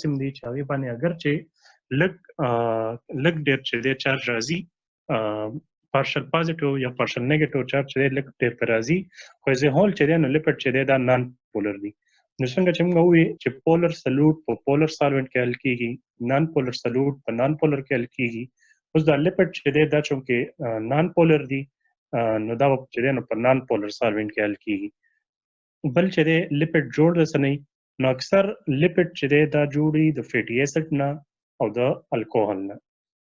سیم دي چې هغه باندې اگر چې لګ ډیر چې د چارج راځي پارشل پازیټیو یا پارشل نیگیټیو چارج چې لګ ډیر پر راځي خو زه هول چې دا نو لیپټ چې دا نان پولر دي نو څنګه چې موږ وی چې پولر سولوټ په پولر سالوینټ کې حل کیږي نان پولر سولوټ په نان پولر کې حل کیږي اوس دا لیپټ چې دا چون کې نان پولر دي نو دا چې نو په نان پولر سالوینټ کې حل کیږي بل چې لیپټ جوړ رسنۍ نو اکثر لیپټ چې دا جوړي د فیټي اسید نه او د الکوهول نه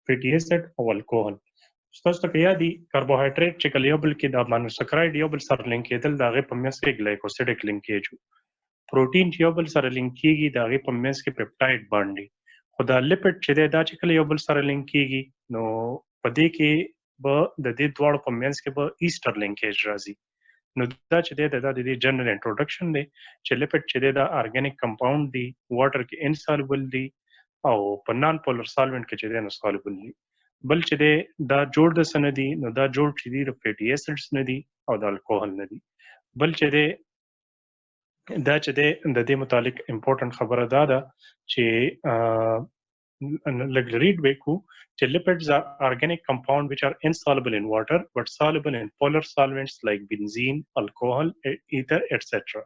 فیټي اسید او الکوهول تاسو ته یادي کاربوهایډریټ چې کله یو بل کې د مانوساکرایډ یو بل سره لینک کېدل دا غي په مېس کې ګلایکوسیډیک لینکیج پروتین چې یو بل سره لینک کیږي دا غي په مېس کې پپټاید باندې خو دا لیپټ چې دا چې کله یو بل سره لینک کیږي نو په دې کې به د دې دواړو په مېس کې به ایسټر لینکیج راځي نو دا چې دا د جنرال انټروډکشن دی چې لیپټ چې دا ارګانیک کمپاوند دی واټر کې انسالوبل دی او په نان پولر سالوینټ کې چې نه سالوبل دی بل چې دا جوړ د سندي نو دا جوړ چې دی د فیټي اسیډز نه دی او د الکوهول نه دی بل چې دا چې د دې متعلق امپورټنت خبره ده چې read Beku, lipids are organic compounds which are insoluble in water but soluble in polar solvents like benzene, alcohol, ether, etc.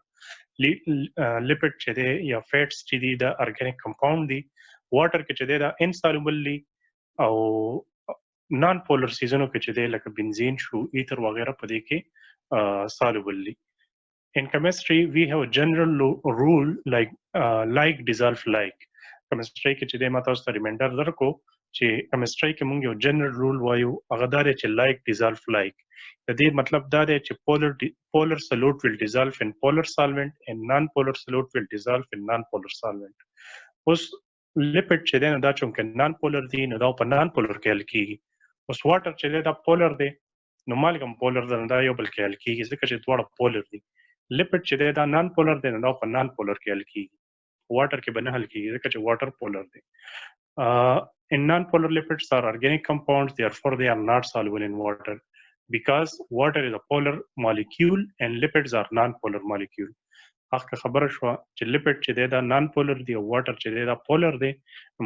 Lipid chede ya fats chidi the organic compound di water ke chede da insoluble li au non-polar season ke chede like benzene, shu, ether वगैरह पदे के soluble li. In chemistry, we have a general rule like dissolve like. Chemistry کې چې د ماته اوس ریمایندر درکو چې chemistry کې موږ یو جنرال رول وایو هغه دا چې like dissolve like د دې مطلب دا دی چې polar solute will dissolve in polar solvent and non-polar solute will dissolve in non-polar solvent اوس lipid چې دا چې non-polar دي نو دا په non-polar کې حل کیږي اوس water چې دا polar دی نو مالګم polar دا یو بل کې حل کیږي ځکه چې دواړه polar دي lipid چې دا non-polar دی نو دا په non-polar کې حل کیږي water के बने हल की water polar they in non-polar lipids are organic compounds therefore they are not soluble in water because water is a polar molecule and lipids are non-polar molecule اخر خبر شو چې lipid چې دا non-polar دی او water چې دا polar دی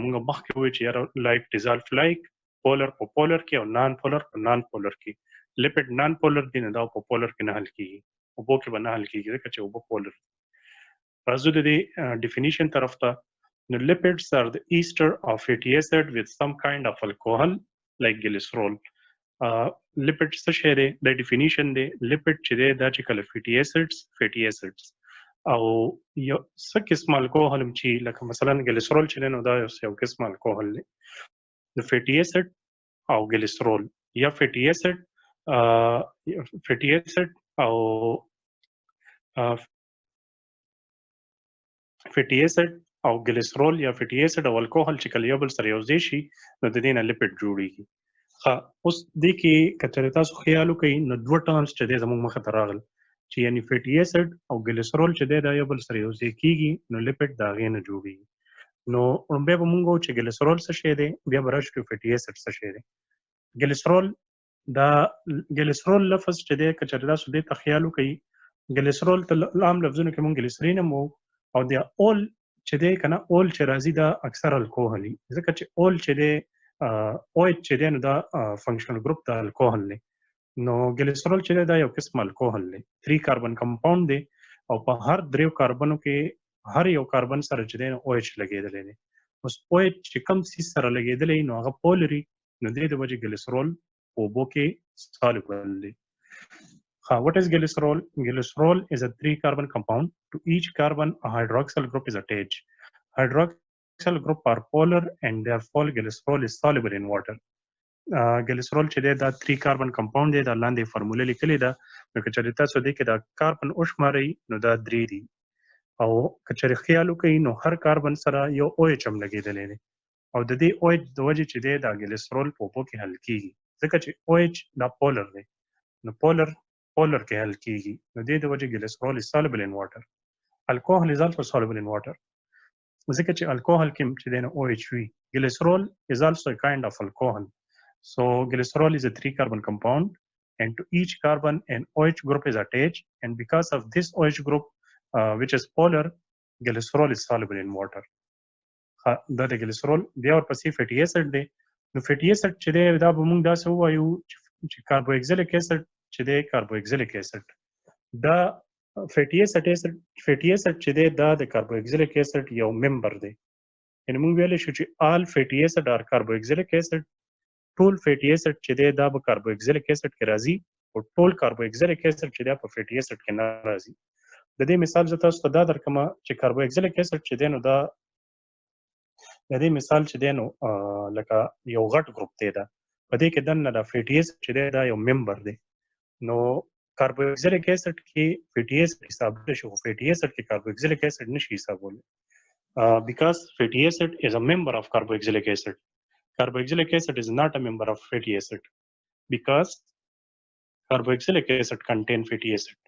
موږ مخکې وی چې like dissolve like polar په polar کې او non-polar په non-polar کې lipid non-polar دی نه دا په polar کې نه حل کیږي او په کې بنه حل کیږي چې او په polar راځو د definition طرف ته نو lipids are the ester of fatty acid with some kind of alcohol like glycerol lipids څه شی دی د definition دی lipid چې دی دا چې کله fatty acids او یو څه قسم الکوهول چې لکه مثلا glycerol چې نو دا یو قسم الکوهول دی د fatty acid او glycerol یا fatty acid او فیټي اسید او ګلیسرول یا فیټي اسید او الکوهول چې کله یو بل سره یوځای شي نو د دې نه لیپټ جوړیږي اوس دې کې کچره تاسو خیال وکړئ نو دوه ټرمز چې زموږ مخه ته راغل چې یعنی فیټي اسید او ګلیسرول چې دا یو بل سره یوځای کیږي نو لیپټ دا غي نه جوړیږي نو به موږ چې ګلیسرول څه شی دی بیا براشو فیټي اسید څه شی دی ګلیسرول لفظ چې دی کچره تاسو دې تخیل وکړئ ګلیسرول ته عام لفظونه کې موږ ګلیسرین مو او د اول چې دی کنه اول چې راځي دا اکثر الکوهولي ځکه چې اول چې دی او چې دی نو دا فنکشنل ګروپ د الکوهول دی نو ګلیسرول چې دا یو قسم الکوهول دی 3 کاربن کمپاوند دی او په هر دریو کاربنو کې هر یو کاربن سره چې دی او ایچ لګیدل دی اوس او ایچ چې کوم سیس سره لګیدل نو هغه پولري نو د دې وجه ګلیسرول او بو کې سالوبل دی What is glycerol? Glycerol is a 3-carbon compound. To each carbon, a hydroxyl group is attached. Hydroxyl group are polar and therefore glycerol is soluble in water. Glycerol چې دا 3-carbon compound دی دا لاندې فارموله لیکلې ده نو کچې تاسو دې کې دا کاربن او شماري نو دا 3 دي او کچې خیال وکړئ نو هر کاربن سره یو او ایچ هم لګیدلې دی او د دې او ایچ د وجې چې دا glycerol په اوبو کې حل کیږي ځکه چې او ایچ دا پولر دی نو پولر کې حل کیږي نو د دې وجه glycerol is soluble in water alcohol is also soluble in water ځکه چې alcohol کې چې د OH وي glycerol is also a kind of alcohol so glycerol is a 3-carbon compound and to each carbon an OH group is attached and because of this OH group which is polar glycerol is soluble in water دا د ګلیسرول بیا ورپسې فیټي اسید دی. نو فیټي اسید چې دی دا به موږ داسې ووایو چې کاربوکسیلیک اسید چې دی کاربوکسیلیک اسید دا فیټي اسید چې دی دا د کاربوکسیلیک اسید یو ممبر دی. یعنی موږ ویلی شو چې آل فیټي اسید آر کاربوکسیلیک اسید. ټول فیټي اسید چې دی دا به کاربوکسیلیک اسید کې راځي او ټول کاربوکسیلیک اسید چې دی په فیټي اسید کې نه راځي. د دې مثال زه تاسو ته دا درکړم چې کاربوکسیلیک اسید چې دی نو دا د دې مثال چې دی نو لکه یو غټ ګروپ دی دا په دې کې دننه دا فیټي اسید چې دی دا یو ممبر دی. نو کاربوکسیلیک اسید کې فیټي اسید حسابولی شي خو فیټي اسید کې کاربوکسیلیک اسید نشي حسابولی because fatty acid is a member of carboxylic acid. Carboxylic acid is not a member of fatty acid because carboxylic acid contain fatty acid.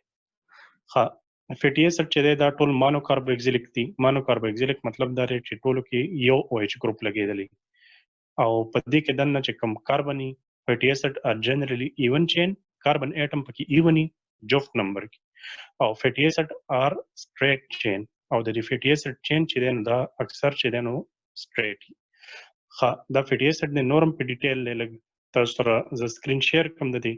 فیټي اسید چې دی دا ټول مانو کاربوکسیلیک دي. مانو کاربوکسیلیک مطلب دا دی چې ټولو کې یو او ایچ ګروپ لګېدلی او په دې کې دننه چې کوم کاربني فیټي اسید آر جنرالي ایون چین کاربن ایټم پکې ایوني جفت نمبر کې او فیټي اسید آر سټریټ چین او د دې فیټي اسید چین چې دی نو دا اکثر چې دی نو سټریټ دا فیټي اسید د نورم په ډیټیل لږ تاسو سره زه سکرین شیر کوم د دې.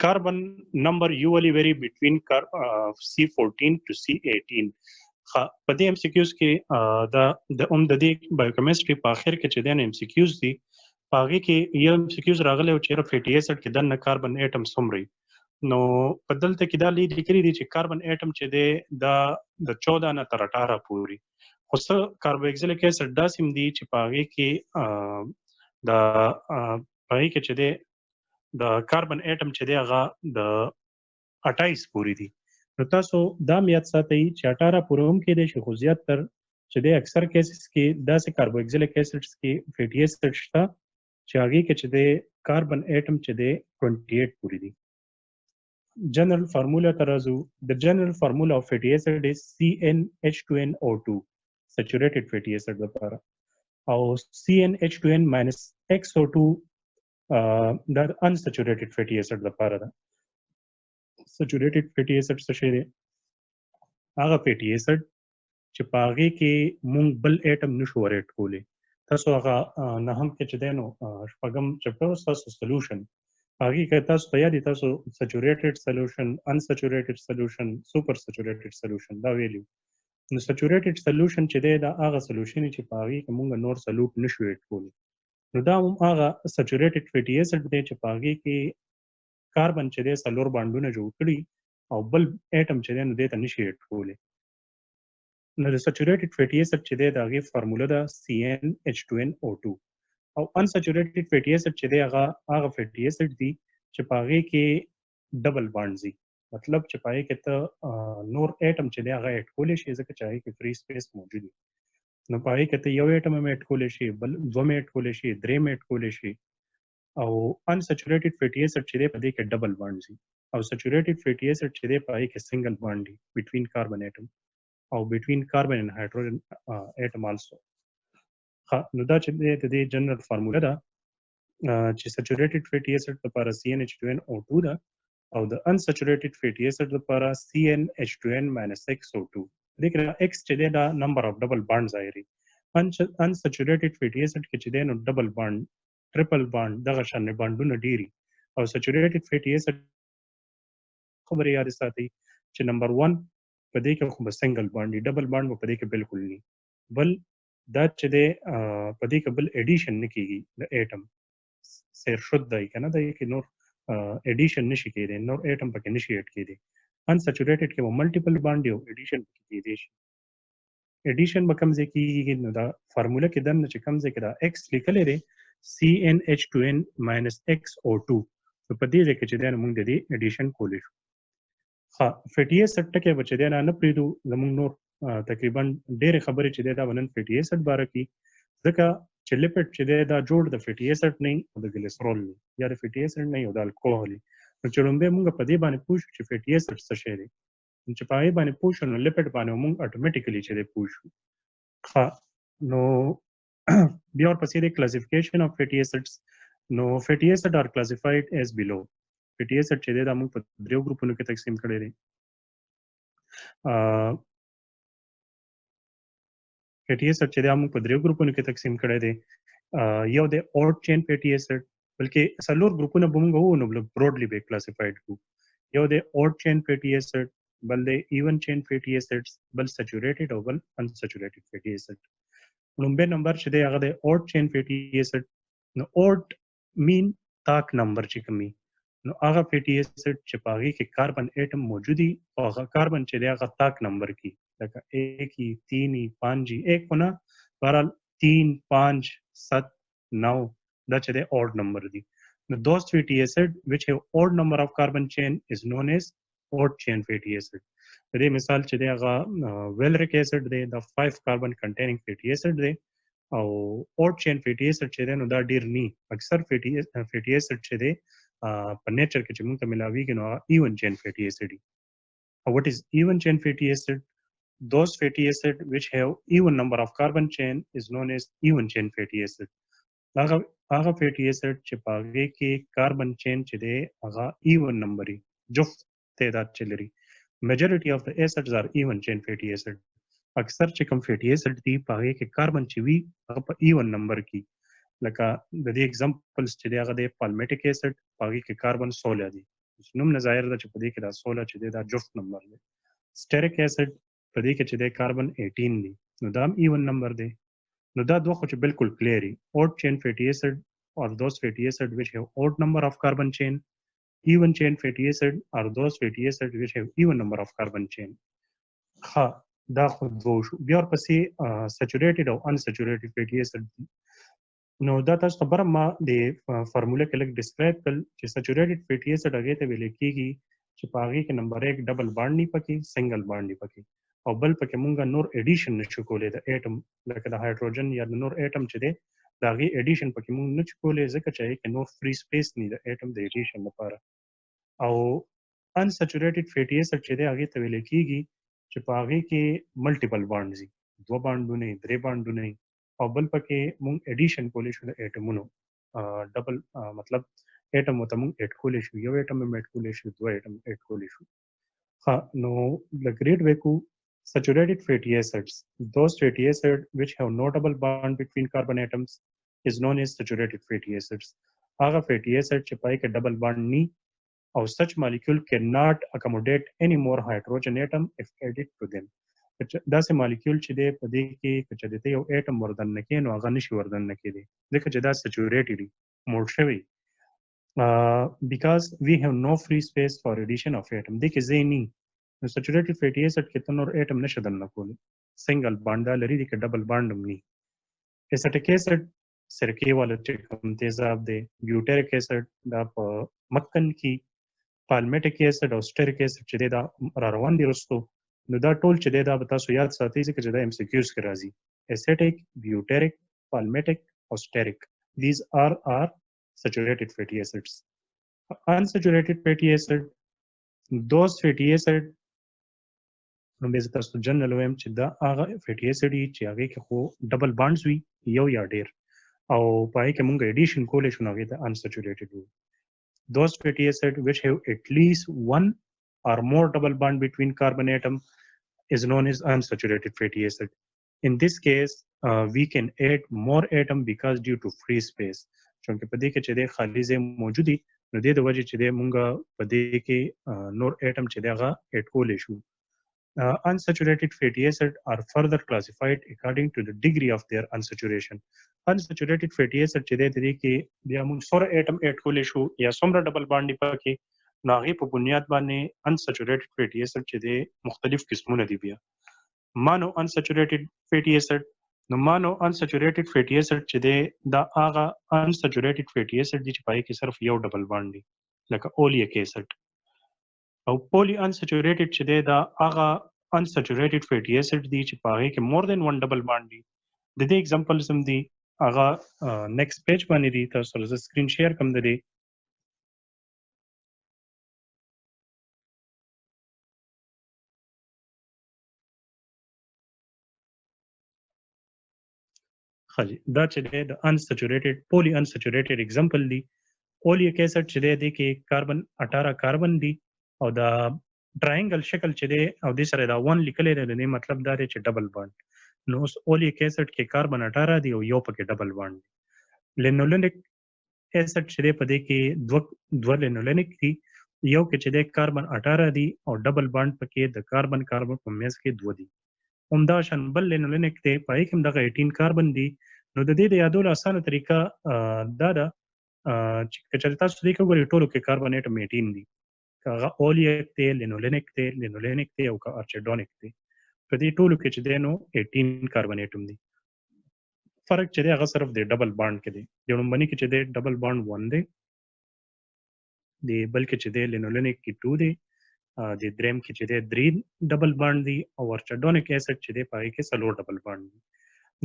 Carbon number usually vary between C14 to C18. په دې MCQs کې د دې بایوکیمستري په اخر کې چې د MCQs دي په هغې کې یو MCQs راغلی و چې فیټي اسید کې دننه کاربن ایټم څومره نو په دلته کې دا لیکلي دي چې کاربن ایټم چې دی دا د 14 نه تر 18 پورې خو څه کاربوکسیلیک اسید داسې هم دي چې په هغې کې چې دی د کاربن ایټم چې دی هغه د 28 پورې دي. نو تاسو دا یاد ساتئ چې 18 پورې هم کېدی شي خو زیاتر چې دی اکثر کیسز کې داسې کاربوکسیلیک اسیډز کې فیټي اسید شته چې هغې کې چې دی کاربن ایټم چې دی 28 پورې دي. جنرال فارمولا ته راځو. د جنرال فارمولا of fatty acid is CnH2nO2 saturated fatty acid لپاره او CnH2n minus XO2 دا unsaturated fatty acid لپاره ده. saturated fatty acid څه شی دی؟ هغه fatty acid چې په هغې کې مونږ بل ایټم نشو ور ایډ کولی. تاسو هغه نهم کې چې دی نو شپږم چپټر ستاسو سلوشن هغې کې تاسو ته یاد دي تاسو saturated solution unsaturated solution super saturated solution دا ویلي. نو saturated solution چې دی دا هغه سلوشن چې په هغې کې مونږ نور سلوټ نشو ایډ کولی. نو دا هم هغه saturated fatty acid دی چې په هغې کې کاربن چې دی 4 بانډونه جوړ کړي او بل ایټم چې دی نو دې ته نشي ایډ کولی. نو د saturated fatty acid چې دی د هغې فارموله ده CnH2nO2 او unsaturated fatty acid چې دی هغه fatty acid دي چې په هغې کې ډبل بانډز دي. مطلب چې په هغې کې ته نور ایټم چې دی هغه ایډ کولی شي ځکه چې هغې کې فری سپیس موجود وي. نو په هغې کې ته یو ایټم هم ایډ کولی شي بل دوم ایډ کولی شي دریم ایډ کولی شي او unsaturated fatty acid چې دی په دې کې ډبل بانډز دي او saturated fatty acid چې دی په هغې کې سنګل بانډ دي between carbon atom او between carbon and hydrogen atom also. نو دا چې د دې جنرال فارموله ده چې saturated fatty acid لپاره CnH2nO2 ده او د unsaturated fatty acid لپاره CnH2n minus XO2. دې کې X چې دی دا نمبر اف ډبل بانډ ظاهري. unsaturated fatty acid کې چې دی نو ډبل بانډ ټریپل بانډ دغه شان بانډونه ډیري او saturated fatty acid خبرې یاد ساتئ چې نمبر 1 په دې کې خو به سنگل بانډ دي ډبل بانډ په دې کې بالکل نه. بل دا چې دی په دې کې بل ایډیشن نه کېږي د ایټم سیر شد دی که نه دی کې نور ایډیشن نشي کېدی نور ایټم پکې نشي ایډ کېدی. unsaturated کې به ملټیپل بانډ دی او ایډیشن پکې کېدی شي. ایډیشن به کوم ځای کېږي نو دا فارموله کې دننه چې کوم ځای کې دا ایکس لیکلی دی CnH2n minus XO2 نو په دې ځای کې چې دی نو موږ د دې ایډیشن کولی شو. فیټي اسید ټکی به چې دی نه پرېږدو زموږ نور تقریبا ډېرې خبرې چې دی دا به نن فیټي اسید باره کې ځکه چې لیپټ چې دی دا جوړ د فیټي اسید نه او د ګلیسرول نه یا د فیټي اسید نه او د الکوهول نو چې لومبی موږ په دې باندې پوه شو چې فیټي اسید څه شی دی چې په هغې باندې پوه شو نو لیپټ باندې موږ اټومیټیکلی چې دی پوه شو. نو بیا ورپسې د classification of fatty acids. نو fatty acid are classified as below. fatty acid چې دی دا موږ په دریو ګروپونو کې تقسیم کړی دی. fatty acid چې دی موږ په دریو ګروپونو کې تقسیم کړی دی. یو د odd chain fatty acid، بلکې څلور ګروپونه به موږ وونو broadly به classified کړو. یو د odd chain fatty acid، بل د even chain fatty acids، بل saturated او بل unsaturated fatty acid. لومبه نمبر چې دی هغه د odd chain fatty acid. نو odd mean تاک نمبر چې کومي، نو هغه fatty acid چې په هغې کې کاربن اټم موجودي او هغه کاربن چې دی هغه تاک نمبر کی، لکه 1 3 5 1 کو نه، بهرحال 3 5 7 9 دا چې دی odd number دی. Now, those fatty acid which have odd number of carbon chain is known as odd chain fatty acid. په دې مثال چې دی هغه valeric acid دی، دا 5 carbon containing fatty acid دی، او odd chain fatty acid چې دی نو دا ډیر نی. اکثر fatty acid چې دی په نیچر کې چې موږ ته ملاویږي نو even chain fatty acid دی. What is even chain fatty acid? Those fatty acid which have even number of carbon chain is known as even chain fatty acid. هغه فیټي ایسډ چې په هغې کې کاربن چین چې دی هغه ایون نمبر وي، جفت تعداد چې لري. میجورټي اف د ایسډز آر ایون چین فیټي ایسډ. اکثر چې کوم فیټي ایسډ دي په هغې کې کاربن چې وي هغه په ایون نمبر کې، لکه د دې اگزامپلز چې دی هغه دی پالمیټیک ایسډ، په هغې کې کاربن 16 دي. نوم نه ظاهر ده چې په دې کې دا 16 چې دی دا جفت نمبر دی. سټریک ایسډ په دې کې چې دی کاربن 18 دي، نو دا هم ایون نمبر دی. نو دا دوه خو چې بالکل کلیر دي. odd chain fatty acid or those fatty acid which have odd number of carbon chain. even chain fatty acid are those fatty acid which have even number of carbon chain. ها دا خو دوه شو. بیا ورپسې saturated او unsaturated fatty acid. نو دا تاسو خبره ما د فارموله کې لږ ډسکرایب کړل چې saturated fatty acid هغې ته ویل کېږي چې په هغې کې نمبر 1 ډبل بانډ نه پکې، سنگل بانډ نه پکې، او بل پکې مونږه نور ایډیشن نشو کولی د اټم، لکه د هایدروجن یا د نور اټم چې دی د هغې ایډیشن پکې مونږ نشو کولی ځکه چې هغې کې نور فری سپیس نه د اټم د ایډیشن لپاره. او انسچوریټډ فیټي ایسډ چې دی هغې ته ویل کېږي چې په هغې کې ملټیپل بانډز دي، دوه بانډونه یې، درې بانډونه یې، او بل پکې مونږ ایډیشن کولی شو د اټمونو، ډبل مطلب اټم ورته مونږ اډ کولی شو، یو اټم هم اډ کولی شو، دوه اټم اډ کولی شو. نو د ګریډ ویکو saturated fatty acids. Those fatty acids which have no double bond between carbon atoms is known as saturated fatty acids. هغه fatty acid چې پای کې double bond ني او such molecule cannot accommodate any more hydrogen atom if added to them. دا سه molecule چې دی په دې کې چې د یو اټم وردن نه کې نو هغه نشي وردن نه کېدی ځکه چې دا saturated دي، موړ شوی. Because we have no free space for addition of atom. دې کې ځای نه. نو سچوریټډ فیټي ایسډ کې ته نور اټم نشه دننه کولی، سنگل بانډ دا لري، دي کې ډبل بانډ هم ني. ایسټیک ایسډ سرکې والا چې کوم تیزاب دی، بیوټریک ایسډ دا په مکن کې، پالمیټیک ایسډ او سټریک ایسډ چې دی دا را روان دي رستو. نو دا ټول چې دی دا به تاسو یاد ساتئ ځکه چې دا ایم سی کیوز کې راځي. ایسټیک، بیوټریک، پالمیټیک او سټریک، these are saturated fatty acids. Unsaturated fatty acid, those fatty acid نو به زه تاسو جنرال وایم چې دا هغه فیټي ایسډ دي چې هغې کې خو ډبل بانډز وي، یو یا ډېر، او په هغې کې مونږ ایډیشن کولی شو نو هغې ته انسچوریټډ وي. Those fatty acids which have at least one or more double bond between carbon atom is known as unsaturated fatty acid. In this case, we can add more atom because due to free space. چونکه په دې کې چې د خالي ځای موجود دي نو د دې وجې چې د مونږ په دې کې نور اټم چې دی هغه اډ کولی شو. Unsaturated fatty acids are further classified according to the degree of their unsaturation. Unsaturated fatty acid چې دی کې بیا موږ سره اټم اډ کولی شو یا څومره ډبل بانډ دی پکې، نو هغې په بنیاد باندې unsaturated fatty acid چې دی مختلف قسمونه دي. بیا مانو unsaturated fatty acid، نو مانو unsaturated fatty acid چې دی دا هغه unsaturated fatty acid دي چې پای کې صرف یو ډبل بانډ دی، لکه اولیک ایسډ. او پولی انسچوریټډ چې دی دا هغه انسچوریټډ فیټي ایسډ دي چې په هغې کې مور دین ون ډبل بانډ دي. د دې اگزامپلز هم دي، هغه نیکسټ پیج باندې دي، تاسو سره زه سکرین شیر کوم د دې. خالي دا چې د انسچوریټډ پولی انسچوریټډ اگزامپل دی اوليک ایسډ چې دی کې کاربن 18 کاربن دی او دا ټراینګل شکل چې دی او د سره دا 1 لیکل دی نه مطلب دا دی چې ډبل بانډ نو اوليک ایسډ کې کاربن 18 دی او یو پکې ډبل بانډ لینولینیک ایسډ چې دی په دې کې دوه لینولینیک دي یو کې چې دی کاربن 18 دی او ډبل بانډ پکې د کاربن په میز کې دوه دي همدا شان بل لینولینیک دی پای کې دغه 18 کاربن دی نو د دې د یادولو اسانه طریقه دا ده چې تاسو دې کوګوري ټولو کې کاربن اټم 18 دي هغه اوليک دی لینولینیک دی او کا ارچډونیک دی په دې ټولو کې چې دی نو 18 کاربن اټم دي فرق چې دی هغه صرف د ډبل بانډ کې دی د لومبني کې چې دی ډبل بانډ 1 دی د بلکې چې دی لینولینیک کې 2 دی د دریم کې چې دی 3 ډبل بانډ دی او ارچډونیک ایسډ چې دی پای کې سلور ډبل بانډ دی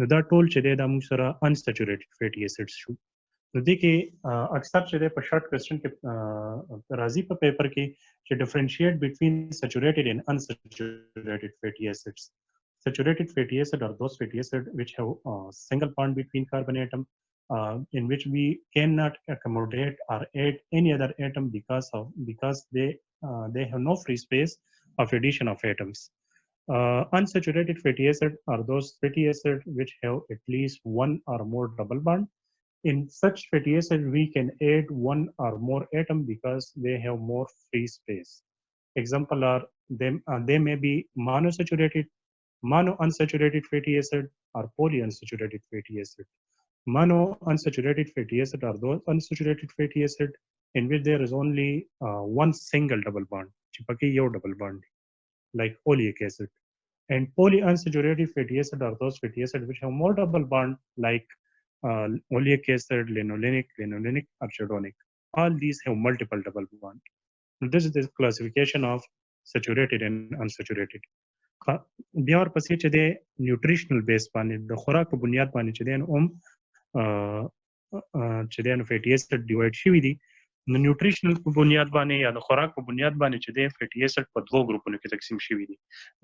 نو دا ټول چې دی د موږ سره انسچوریټډ فیټي ایسډز شو نو دې کې اکثر چې په شارټ کوېسچن کې راځي په پیپر کې چې ډیفرنشیټ بټوین سچوریټډ اینڈ unsaturated fatty acids. Saturated fatty acid are those fatty acids which have a single bond between carbon atom in which we cannot accommodate or add any other atom because they have no free space of addition of atoms. Unsaturated fatty acids are those fatty acids which have at least one or more double bond. In such fatty acids, we can add one or more atom because they have more free space. Example are they may be monounsaturated fatty acid or polyunsaturated fatty acid. Monounsaturated fatty acid are those unsaturated fatty acid in which there is only one single double bond, chipaki yo double bond, like oleic acid. And polyunsaturated fatty acid are those fatty acids which have more double bond, like oleic acid, linolenic, arachidonic. All these have multiple double bond. This is the classification of saturated and unsaturated. بیا ورپسې چې دی نیوټریشنل بیس باندې د خوراک په بنیاد باندې چې دی نو چې دی نو فیټي ایسډ ډیوایډ شوي دي نو نیوټریشنل په بنیاد باندې یا د خوراک په بنیاد باندې چې دی فیټي ایسډ په دوه ګروپونو کې تقسیم شوي دي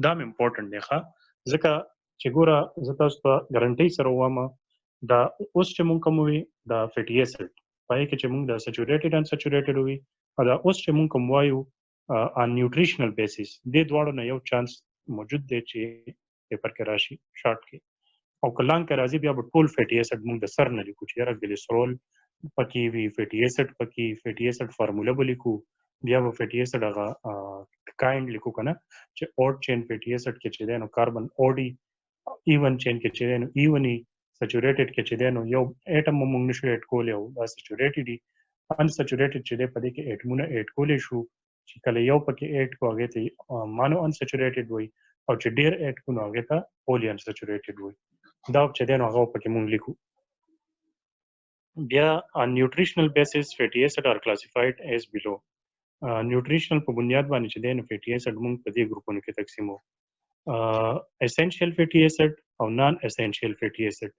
دا هم امپورټنټ دی ځکه چې ګوره زه تاسو ته ګارنټۍ سره وایم دا اوس چې مونږ کوم وي دا فیټي ایسډ پای کې چې مونږ د سچوریټډ ان سچوریټډ وي او دا اوس چې مونږ کوم وایو ان نیوټریشنل بیسس دې دواړو نه یو چانس موجود دی چې پیپر کې راشي شارټ کې او کلان کې راځي بیا به ټول فیټي ایسډ مونږ د سر نه لیکو چې یاره ګلیسرول پکې وي فیټي ایسډ پکې فیټي ایسډ فارموله به لیکو بیا به فیټي ایسډ هغه کایند لیکو کنه چې اوډ چین فیټي ایسډ کې چې دی نو کاربن اوډي ایون چین کې چې دی نو ایوني سچوریټډ کې چې دی نو یو اټم مونږ نشو اډ کولی او دا سچوریټډ دي انسچوریټډ چې دی په دې کې اټمونه اډ کولی شو چې کله یو پکې اډ کو هغه ته مانو انسچوریټډ وي او چې ډیر اډ کو نو هغه ته پولی انسچوریټډ وي دا چې دی نو هغه پکې مونږ لیکو بیا on nutritional basis fatty acid are classified as below. Nutritional په بنیاد باندې چې دی نو fatty acid مونږ په دې ګروپونو کې تقسیمو essential fatty acid او non essential fatty acid.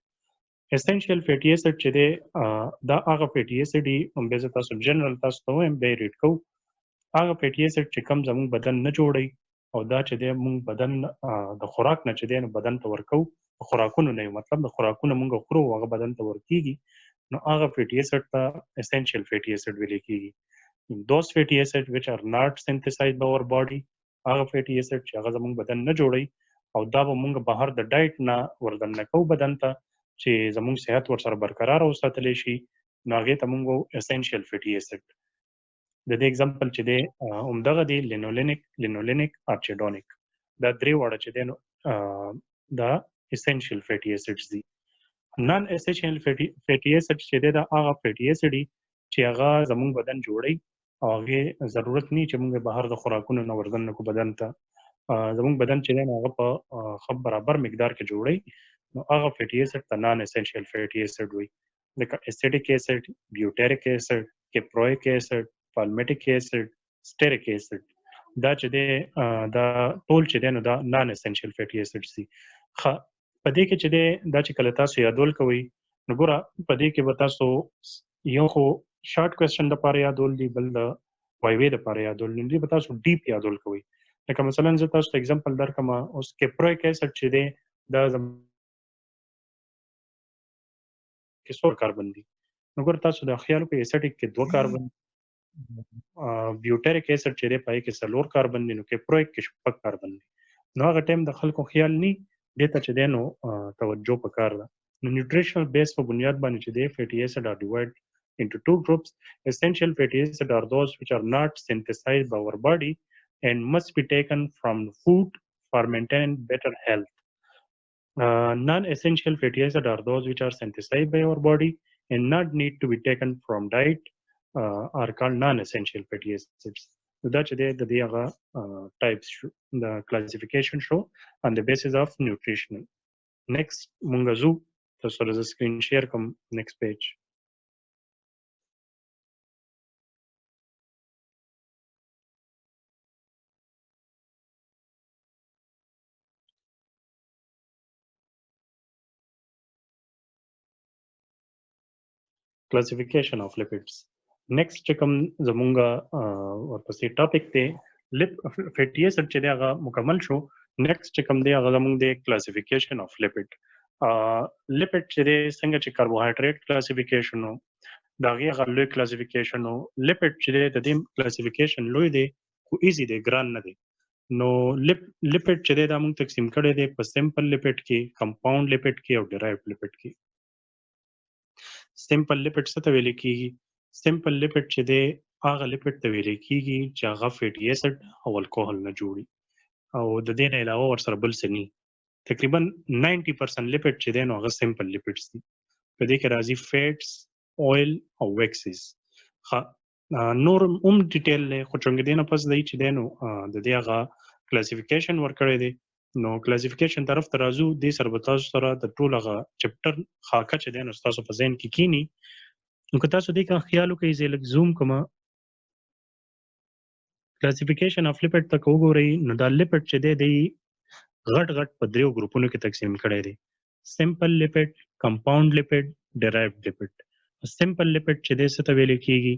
Essential fatty acid چې دی دا هغه fatty acid دی هم به تاسو جنرال تاسو ته وایم به ریډ کو هغه fatty acid چې کم زموږ بدن نه جوړي او دا چې دی مونږ بدن د خوراک نه چې دی نو بدن ته ورکو خوراکونو نه مطلب د خوراکونو مونږ خورو هغه بدن ته ورکیږي نو هغه fatty acid ته essential fatty acid ویل کیږي. Those fatty acids which are not synthesized by our body هغه fatty acid چې هغه زموږ بدن نه جوړي او دا به مونږ بهر د ډایټ نه وردن نه کو بدن ته چې زموږ صحت ورسره برقرار وساتلی شي نو هغې ته مونږ essential fatty acid. د دې اگزامپل چې دی همدغه دی لینولینیک ارچډونیک دا درې واړه چې دی نو دا essential fatty acids دي. non essential fatty acids چې دی دا هغه fatty acid دي چې هغه زموږ بدن جوړي او هغه ضرورت نه چې موږ بهر د خوراکونو نه وردن کو بدن ته زموږ بدن چې دی هغه په خپ برابر مقدار کې جوړي نو هغه fatty acid ته non essential fatty acid وي لکه acetic acid, butyric acid, caproic acid, palmitic acid, stearic acid دا چې دی دا ټول چې دی نو دا non essential fatty acids دي. په دې کې چې دی دا چې کله تاسو یادول کوئ نو ګوره په دې کې به تاسو یو خو شارټ کوېسچن دپاره یادول دي بل د وایوې دپاره یادول دي به تاسو ډیپ یادول کوئ لکه مثلا زه تاسو ته اگزامپل درکړم اوس کیپرویک ایسډ چې دی دا کې 100 کاربن دي. نو ګور تاسو د خیال کې اسیټیک کې 2 کاربن، بیوټریک اسید چې دی پای کې 4 کاربن دي، نو کیپرویک کې 6 کاربن دي. نو هغه ټیم د خلکو خیال ني دته چې دی نو توجه پکار ده. نو نیوټریشنل بیس په بنیاد باندې چې دی فیټي اسید are divided into two groups. Essential fatty acids are those which are not synthesized by our body and must be taken from food for maintaining better health. Non-essential fatty acids are those which are synthesized by our body and not need to be taken from diet, are called non-essential fatty acids. So that's the types, the classification show on the basis of nutritional. Next, Mungazu, so there's a screen share, come next page. Classification of lipids. Next کوم زمونږه ورپسې ټاپک دی فیټي اسید چې دی هغه مکمل شو. نیکسټ چې کوم دی هغه زمونږ دی کلاسیفیکیشن اف لیپډ. لیپډ چې دی څنګه چې کاربوهایډریټ کلاسیفیکیشن و د هغې هغه لوی کلاسیفیکیشن و. لیپډ چې دی د دې کلاسیفیکیشن لوی دی خو ایزي دی، ګران نه دی. نو لیپډ چې دی دا موږ تقسیم کړی دی په سمپل لیپډ کې، کمپاوند لیپډ کې او ډرایوډ لیپډ کې. سمپل لیپډ څه ته ویل کیږي؟ سمپل لیپډ چې دی هغه لیپډ ته ویل کیږي چې هغه فیټي اسید او الکوهول نه جوړي او د دې نه علاوه ورسره بل څه نه. تقریبا 90% لیپډ چې دی نو هغه سمپل لیپډز دي. په دې کې راځي فیټس، اویل او ویکسز. نور هم ډیټیل دی خو چونګې دی نه پس دی چې دی نو د دې هغه کلاسیفیکیشن ورکړی دی. نو کلاسیفیکیشن طرف ته راځو. دې سره به تاسو سره د ټول هغه چپټر خاکه چې دی نو ستاسو په ذهن کې کینی. نو که تاسو دې کا خیال وکړئ زه لږ زوم کوم کلاسیفیکیشن اف لیپډ ته وګورئ نو دا لیپډ چې دی غټ غټ په دریو ګروپونو کې تقسیم کړی دی: سمپل لیپډ، کمپاوند لیپډ، ډرایوډ لیپډ. سمپل لیپډ چې دی څه ته ویل کیږي؟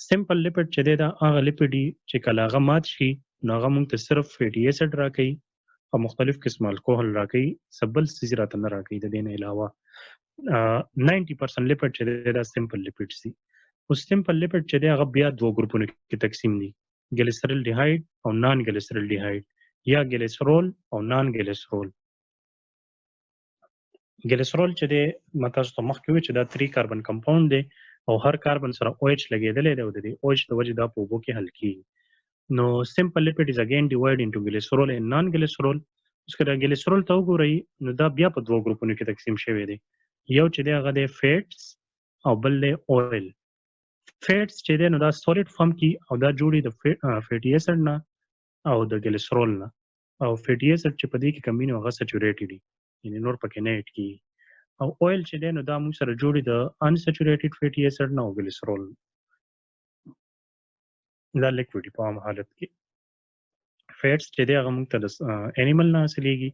سمپل لیپډ چې دی دا هغه لیپډ دي چې کله هغه مات شي نو هغه موږ ته صرف فیټي اسید راکوي او مختلف قسم الکوهول راکوي، څه بل څیز راته نه راکوي د دې نه علاوه. 90% لیپډ چې دی دا سمپل لیپډز دي. خو سمپل لیپډ چې دی هغه بیا دوه ګروپونو کې تقسیم دي: ګلیسرل ډیهاید او نان ګلیسرل ډیهاید، یا ګلیسرول او نان ګلیسرول. ګلیسرول چې دی ما تاسو ته مخکې وویل چې دا 3 کاربن کمپاوند دی او هر کاربن سره او ایچ لګېدلی دی او د دې او ایچ د وجې دا په اوبو کې حل کېږي. نو سمپل لیپډ از اگین ډیوایډ انټو ګلیسرول اینڈ نان ګلیسرول. اوس که دا ګلیسرول ته وګورئ نو دا بیا په دوه ګروپونو کې تقسیم شوی دی. یو چې دی هغه دی فیټس او بل دی اویل. فیټس چې دی نو دا سولیډ فارم کې او دا جوړي د فیټي اسید نه او د ګلیسرول نه. او فیټي اسید چې په دې کې کمی نو هغه سچوریټډ دي، یعنی نور پکې نه اډ کیږي. او اویل چې دی نو دا موږ سره جوړي د انسچوریټډ فیټي اسید نه او ګلیسرول. دا لیکوډ په عام حالت کې. فیټس چې دی هغه موږ ته د انیمل نه حاصلېږي،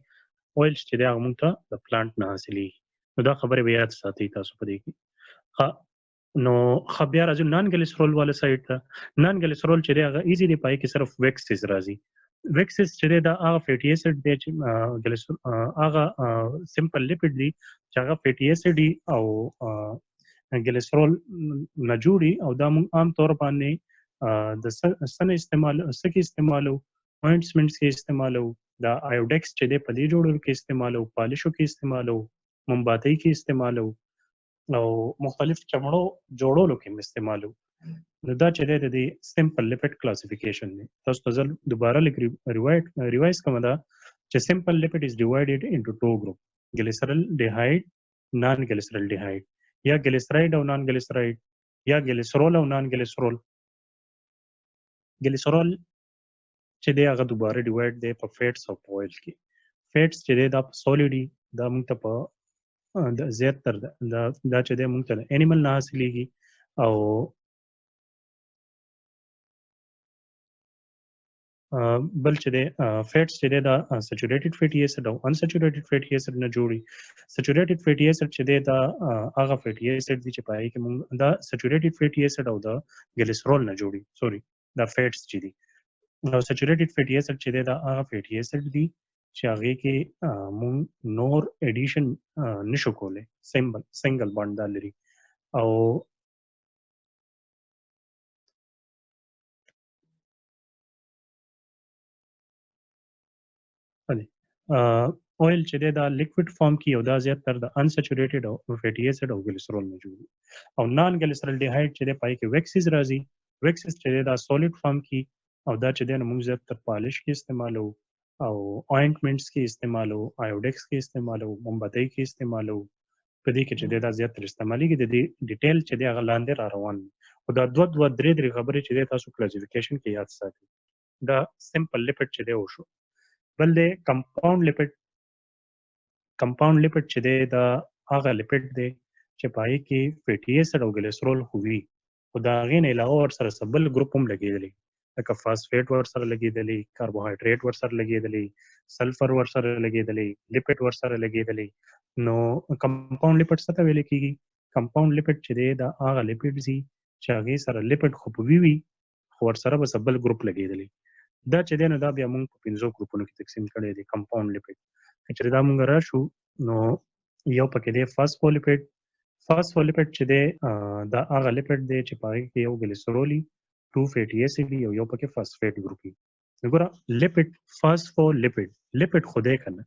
اویل چې دی هغه موږ ته د پلانټ نه حاصلېږي. نو دا خبره به یاد ساتئ تاسو په دې کې. نو بیا راځو نان ګلیسرول والا سایډ ته. نان ګلیسرول چې دی هغه ایزي دی، پای کې صرف ویکسز راځي. ویکسز چې دی دا هغه فیټي اسید دی چې هغه سمپل لیپډ دی چې هغه فیټي اسید دي او ګلیسرول نه جوړي او دا موږ عام طور باندې د سن استعمالو اوینټمنټس کې استعمالو، دا آیوډیکس چې دی په دې جوړولو کې استعمالو، پالشو کې استعمالو، مومباتۍ کې استعمالو او مختلف چمړو جوړولو کې استعمالو. نو دا چې دی د دې سمپل لیپډ کلاسیفیکیشن دی. تاسو ته زه دوباره لیک ریوایز کوم دا چې سمپل لیپډ از ډیوایډډ انټو ټو ګروپ: ګلیسرل ډیهاید، نان ګلیسرل ډیهاید، یا ګلیسراید او نان ګلیسراید، یا ګلیسرول او نان ګلیسرول. ګلیسرول چې دی هغه دوباره ډیوایډ دی په فیټس او په اویل کې. فیټس چې دی دا په سولیډ دي، دا موږ ته په زیاتر دا چې دی موږ ته د انیمل نه حاصلېږي. او بل چې دی فیټس چې دی دا سچوریټډ فیټي اسید او انسچوریټډ فیټي اسید نه جوړي. سچوریټډ فیټي اسید چې دی دا هغه فیټي اسید دي چې په هغې کې موږ دا سچوریټډ فیټي اسید او د ګلیسرول نه جوړي. سوري، دا فیټس چې دي. او سچوریټډ فیټي اسید چې دی دا هغه فیټي اسید دي چې هغه کې مونږ نور اډیشن نشو کولای، سنگل بانډ دا لري. او اویل چې دی دا لیکوډ فارم کې یو دا زیات تر د انسچوریټډ او فیټي اسید او ګلیسرول موجود دي. او نان ګلیسرالډیهایډ چې دی پای کې ویکسز راځي. ویکسز چې دی دا سولید فارم کې او دا چې دی نو موږ زیات تر پالش کې استعمالو او آینټمنټس کې استعمالو، آیوډکس کې استعمالو، مومبتۍ کې استعمالو. په دې کې چې دی دا زیات تر استعمالېږي. د دې ډیټیل چې دی هغه لاندې را روان دي. او دا دوه درې خبرې چې دی تاسو کلاسیفیکیشن کې یاد ساتئ. دا سمپل لیپټ چې دی وشو. بل دی کمپاوند لیپټ. کمپاوند لیپټ چې دی دا هغه لیپټ دی چې پای کې فیټي اسید او ګلیسرول خو وي، خو د هغې نه علاوه ورسره څه بل ګروپ هم لګېدلی، لکه فاسفیټ ورسره لګېدلی، کاربوهایډریټ ورسره لګېدلی، سلفر ورسره لګېدلی، لیپټ ورسره لګېدلی. نو کمپاوند لیپټ څه ته ویل کېږي؟ کمپاوند لیپټ چې دی دا هغه لیپټ دي چې هغې سره لیپټ خو په وي خو ورسره به څه بل ګروپ لګېدلی. دا چې دی نو دا بیا موږ په 5 ګروپونو کې تقسیم کړی دی کمپاوند لیپټ. که چېرې دا موږ راشو نو یو پکې دی فاسفولیپټ. فاسفولیپټ چې دی دا هغه لیپټ دی چې په هغې کې یو ګلیسرول وي، 2 فیټي اسید وي او یو پکې فاسفیټ ګروپ وي. نو ګوره لیپټ فاسفولیپټ لیپټ خو دی که نه،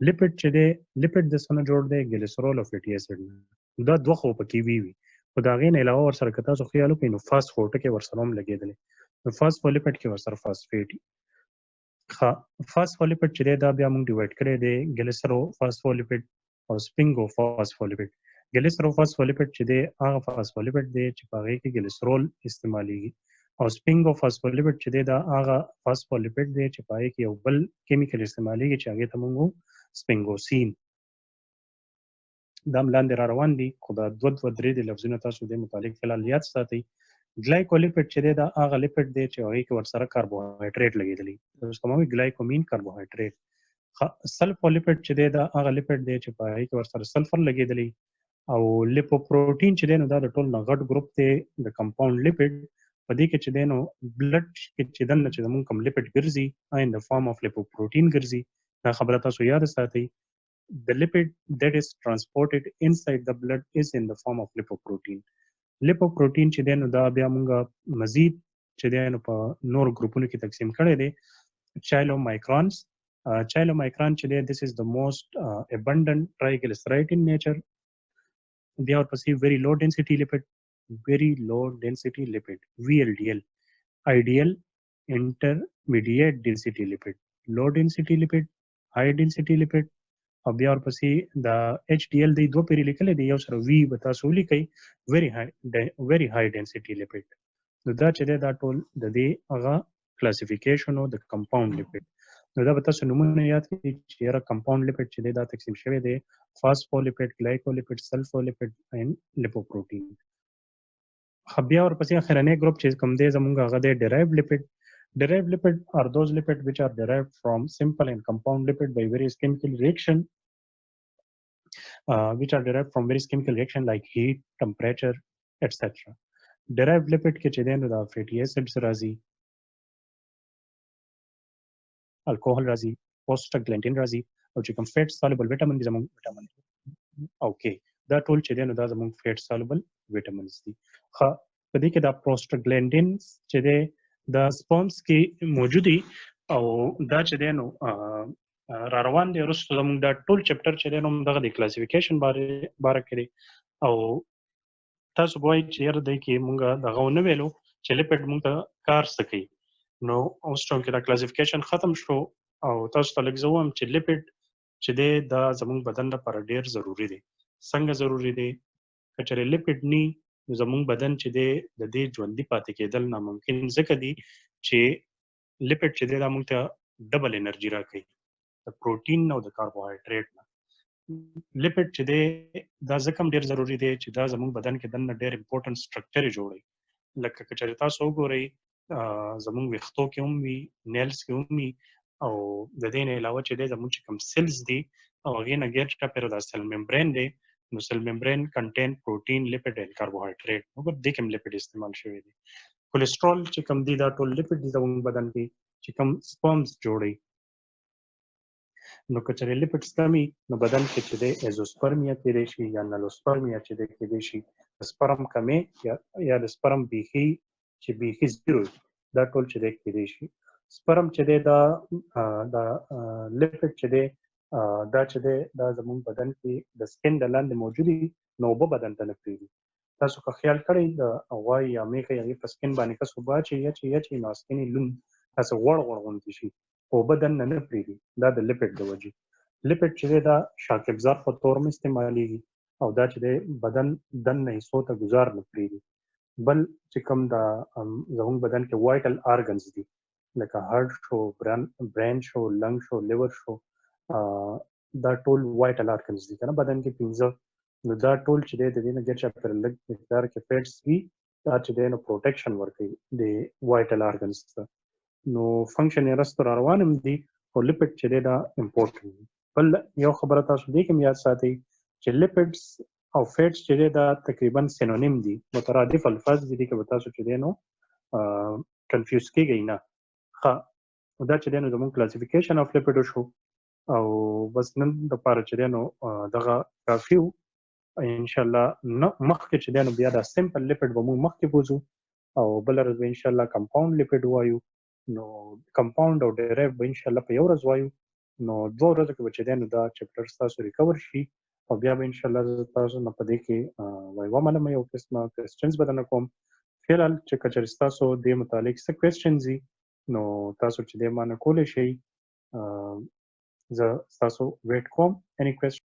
لیپټ چې دی لیپټ د څه نه جوړ دی؟ ګلیسرول او فیټي اسید نه. دا دوه خو پکې وي خو د هغې نه علاوه ورسره که تاسو خیال وکړئ نو فاسفو ټکی ورسره هم لګېدلی. نو فاسفولیپټ کې ورسره فاسفیټ وي. فاسفولیپټ چې دی دا بیا موږ ډیوایډ کړی دی ګلیسرو فاسفولیپټ او سپینګو فاسفولیپټ. ګلیسرو فاسفولیپټ چې دی هغه فاسفولیپټ دی چې په هغې کې ګلیسرول استعمالیږي، او سپینګو فاسفولیپټ چې دی دا هغه فاسفولیپټ دی چې په هغې کې یو بل کیمیکل استعمالیږي چې هغې ته موږ سپینګوسین. دا هم لاندې را روان دي خو دا دوه درې د لفظونه تاسو د متعلق فلحال یاد ساتئ. ګلایکولیپټ چې دی دا هغه لیپټ دی چې هغې کې ورسره کاربوهایډریټ لګېدلی، اوس کومه وي ګلایکومین کاربوهایډریټ. سلفولیپټ چې دی دا هغه لیپټ دی چې په هغې کې ورسره سلفر لګېدلی. او لیپوپروټین چې دی نو دا د ټول نه غټ ګروپ دی د کمپاوند لیپټ. په دې کې چې دی نو بلډ کې چې دننه چې زموږ کوم لیپټ ګرځي ان د فارم اف لیپوپروټین ګرځي. دا خبره تاسو یاد ساتئ. The lipid that is transported inside the blood is in the form of lipoprotein. lipoprotein چې دی نو دا بیا موږ مزید چې دی نو په نور ګروپونو کې تقسیم کړی دی. چایلومایکرانز. چایلومایکران چې دی this is the most abundant triglyceride in nature. بیا ورپسې very low density lipid. very low density lipid VLDL. ideal intermediate density lipid. low density lipid, high density lipid. او بیا ورپسې د HDL دی دوه پیرې لیکلی دی، یو سره وي به تاسو ولیکئ very high density lipid. نو دا چې دی دا ټول د دې هغه کلاسیفیکیشن د کمپاوند لیپټ. نو دا به تاسو نومونه یاد کړئ چې یاره کمپاوند لیپټ چې دی دا تقسیم شوی دی فاسفولیپټ، ګلایکولیپټ، سلفولیپټ اینډ لیپوپروټین. بیا ورپسې اخرنی ګروپ چې کوم دی زموږ هغه دی ډیرایوډ لیپټ. Derived lipid are those lipids which are derived from simple and compound lipid by various chemical reaction, which are derived from various chemical reaction like heat, temperature, etc. Derived lipid کې چې دی نو دا fatty acids راځي، alcohol راځي، prostaglandin راځي، او چې کوم fat soluble vitamin دي زموږ vitamin اوکې دا ټول چې دی نو دا زموږ fat soluble vitamins دي. په دې کې دا prostaglandin چې دی دا سپومز کې موجودي او دا چې دی نو را روان دی. وروسته زموږ دا ټول چپټر چې دی نو دغه د کلاسیفیکیشن باره کې دی او تاسو به وایئ چې یاره دی کې مونږ دغه ونه ویلو چې لیپټ مونږ ته کار څه کوي. نو اوس چونکې دا کلاسیفیکیشن ختم شو او تاسو ته لږ زه ووایم چې لیپټ چې دی دا زموږ بدن لپاره ډېر ضروري دی. څنګه ضروري دی؟ که چېرې لیپټ نی نو زموږ بدن چې دی د دې ژوندي پاتې کېدل ناممکن ځکه دي چې لیپټ چې دی دا موږ ته ډبل انرژي راکوي د پروټین او د کاربوهایډریټ نه. لیپټ چې دی دا ځکه هم ډېر ضروري دی چې دا زموږ بدن کې دننه ډېر امپورټنټ سټرکچر یې جوړوي. لکه که چېرې تاسو وګورئ زموږ ویښتو کې هم وي، نیلز کې هم وي، او د دې نه علاوه چې دی زموږ چې کوم سیلز دي او هغې نه ګیر چاپېره دا سیل ممبرین دی. نو سیل ممبرین کنټین پروټین، لیپټ اینډ کاربوهایډریټ. وګور دې کې هم لیپټ استعمال شوی دی. کولیسټرول چې کوم دی دا ټول لیپټ دي زموږ بدن کې چې کوم سپرمز جوړوي. نو که چېرې لیپټس کمي نو بدن کې چې دی ایزوسپرمیا کېدی شي یا نلوسپرمیا چې دی کېدی شي سپرم کمې یا د سپرم بیخي زیرو دا ټول چې دی کېدی شي سپرم چې دی دا لیپټ چې دی دا چې دی دا زموږ بدن کې د سکن د لاندې موجودي نو اوبه بدن ته نه پرېږدي تاسو که خیال کړئ د غوای یا میږه هغې په سکن باندې کس اوبه اچوي نو سکن یې لوند داسې غوړ غوندې شي اوبه دننه نه پرېږدي دا د لیپټ د وجې لیپټ چې دی دا شاک ابزار په تور هم استعمالیږي او دا چې دی بدن دننه حصو ته ګزار نه پرېږدي بل چې کوم دا زموږ بدن کې وایټل آرګنز دي لکه هارت شو برین شو لنګ شو لیور شو دا ټول وایټل آرګنز دي کنه بدن کې 15 نو دا ټول چې دی د دې نه ګر چاپېره لږ مقدار کې فیټس وي دا چې دی نو پروټیکشن ورکوي د وایټل آرګنز ته نو فنکشن یې رستو را روان هم دي خو لیپټ چې دی دا امپورټنټ دی بل یو خبره تاسو دې کې یاد ساتئ چې لیپټس او فیټس چې دی دا تقریبا سینونیم دي مترادف الفاظ دي کې به تاسو چې دی نو کنفیوز کېږئ نه ښه دا چې دی نو زموږ کلاسیفیکیشن اف لیپټ شو او بس نن دپاره چې دی نو دغه کافي و انشاءالله مخکې چې دی نو بیا دا سمپل لیپټ به موږ مخکې بوځو او بله ورځ به انشاءالله کمپاوند لیپټ وایو نو کمپاوند او ډیرایو به انشاءالله په یو ورځ وایو نو 2 ورځو کې به چې دی نو دا چپټر ستاسو ریکور شي او بیا به انشاءالله زه تاسو نه په دې کې وایوا منم یو قسمه کوېسچنز به درنه کوم فعلا چې که چېرې ستاسو دې متعلق څه کوېسچنز وي نو تاسو چې دی ما نه کولی شئ زه ستاسو ویټ کوم any question